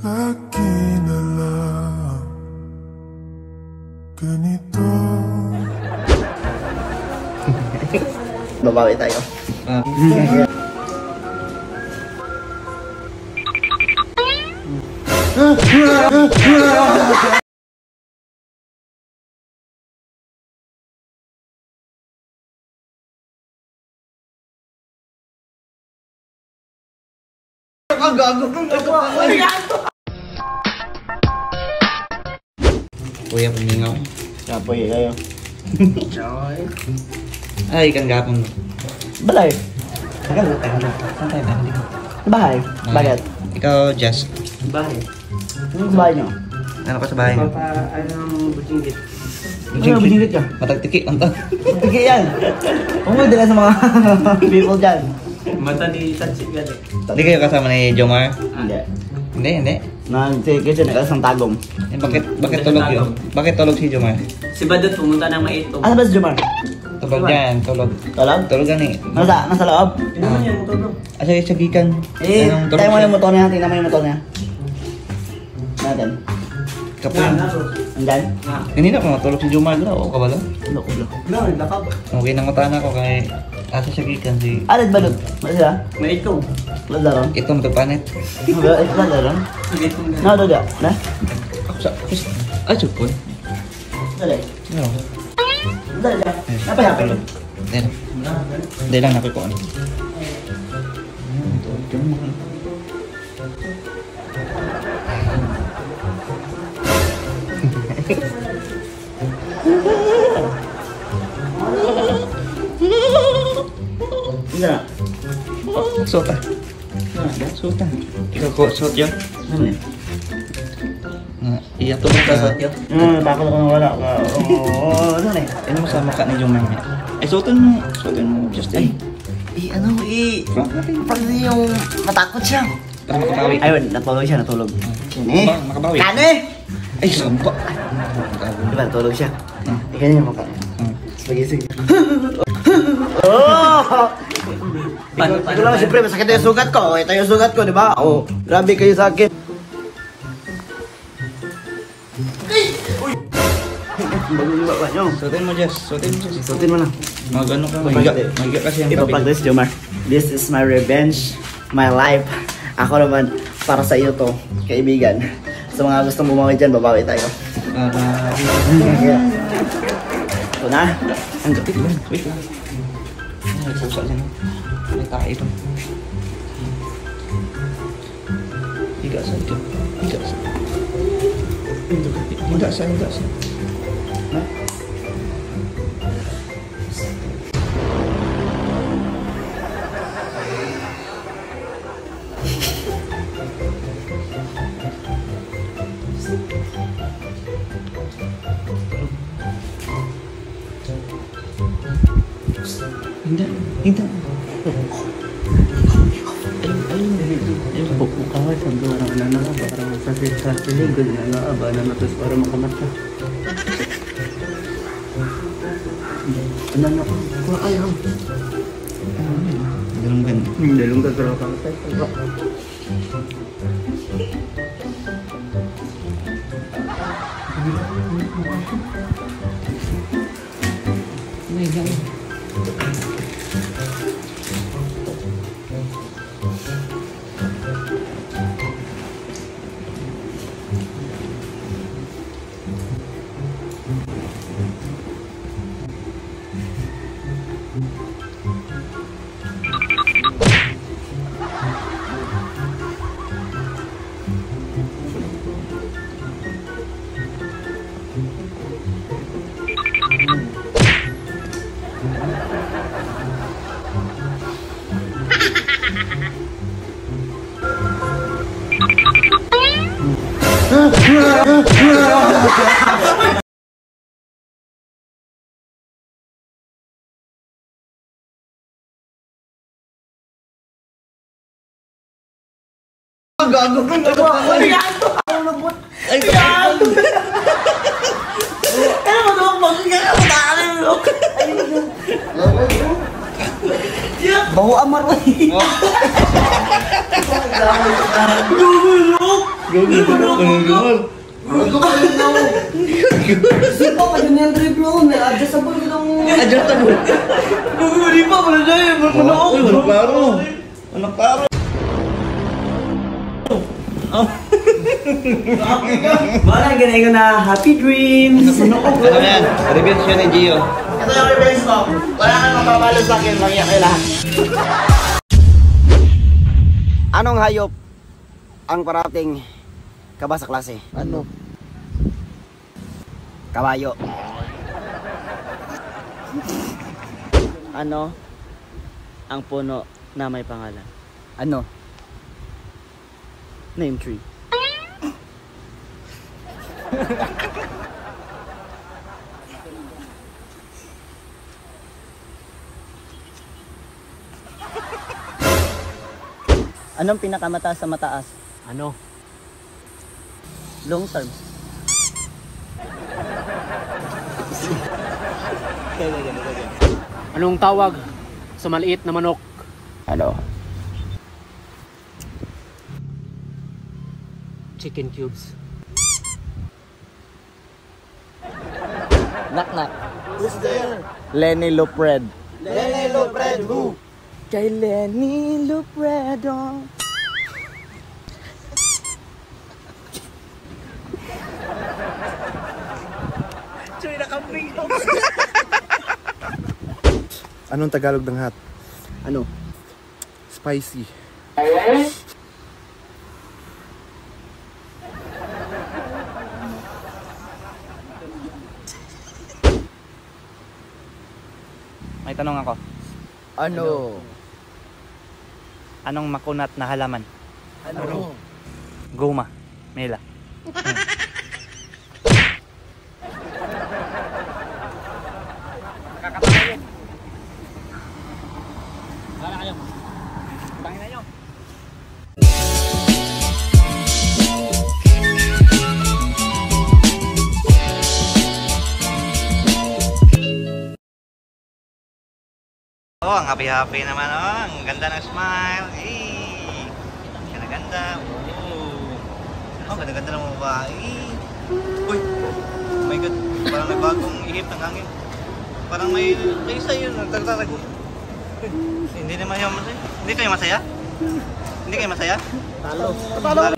lagi na lang ganito. Babawi tayo. Kuya Pamingaw. Kapoy kayo. Ay, ikan gapon. Balay. Saan tayo balik? Bahay. Bakit? Ikaw, Jess. Bahay. Ano sa bahay nyo? Ano ka sa bahay? Anong butinggit? Ano binigit ka? Matagtiki, ang to. Tigil yan. Umuwi din sa mga people dyan. Mata ni Tatsik galing. Hindi kayo kasama ni Jomar? Hindi. Hindi. Nag-sige siya nag-asang tagong. Eh, bakit tulog yun? Bakit tulog si Jomar? Si Badut pumunta ng maitong. Asa ba si Jomar? Tulog yan, tulog. Tulog? Tulog yan eh. Nasa loob? Ano naman yung motor? Asa yung sagikan? Eh, Anong tulog tayo mo siya? yung motor niya. Tingnan mo yung motor niya. Natin. Kapoy. Andyan? Kanina pa matulog si Jomar doon. Oo ka ba doon? Loko. No, lakab. Okay, nangutaan ako kay asa sagikan si... Alad ba doon? Ano sila? Maitong. Lada ron? Ito matupanit. Lada ron? Maitong No, doon. Na? Ako sa... Ay, supon. Dali. Ano? Dali. Napayapin. Hindi lang nakuha ko ano. Hindi na. Suot ah. Suot ah. Ikaw ko, suot yun. Ano yun? Iya tulog ka suot yun. Bakit ako nawala ka? Oo, ano na eh? Ano mo sa mukha ni Jomar niya? Ay, suotin mo, Justin. Pag yung matakot siya. Para makabawi. Ayun, natulog siya, natulog. Sini? Makabawi. Kane! Ay, sampa. Diba, natulog siya. Ikan niya mukha niya. Pagising niya. Ito lang, siyempre, masakit yung sugat ko. Ito yung sugat ko, di ba? Oh, grabe kayo sa akin. Bagong ba nyo? Suotin mo, Jess. Suotin mo, Jess. Suotin mo na. Mag-ano ka? Magiga kasi ang gabi. Ipapractice, Jomar. This is my revenge, my life. Ako naman, para sa iyo to, kaibigan. Sa mga gustong bumawi dyan, babawi tayo. Ito na. Ang gabi ba? Wait lang. Ay, pusa dyan. May tae pa. Higa sa ito. Higa sa. Higa sa. Ha? Hindi. Kaway sa barang na parang sa siligod na aba na natos para makamata. Ano na? Kuha kayo. Dalunggan. Dalong gagawin ka tayo. Gago ka na ba? Ay, gago! Ang lambot! Ay, gago! Ano mo naman magiging kapataanin mo? Bawa amar mo eh! Gago! Ito ka rin na. Sipa ka din yung trip mo. Adjustable ka lang. Adjustable. Hindi pa, wala na yun. Wala ako. Wala klaro. Wala klaro. Wala, ganay ko na happy dreams. Ano yan? Revenge yun ni Gio. Ito yung revenge ko. Wala kang mapapalo sa akin. Mangiyak kayo lahat. Anong hayop ang parating ka ba sa klase? Ano? Kabayo. Ano ang puno na may pangalan? Ano? Name tree. Anong pinakamataas sa mataas? Ano? Long term. Anong tawag sa maliit na manok? Ano? Chicken cubes. Knock knock. Lenny Lopred. Lenny Lopred, who? Kay Lenny Lopredo. Anong Tagalog ng hat? Ano? Spicy. May tanong ako. Ano? Anong makunat na halaman? Ano? Goma. Mela. Oh, ang happy-happy naman. Oh, ang ganda ng smile. Eh, ganda. Oh, ganda ng babae. Uy, oh my God. Parang may bagong ihip ng hangin. Parang may isa yun. Nagtagtarago. Hindi naman yung masaya. Hindi kayo masaya? Hindi kayo masaya? Talo. Talo.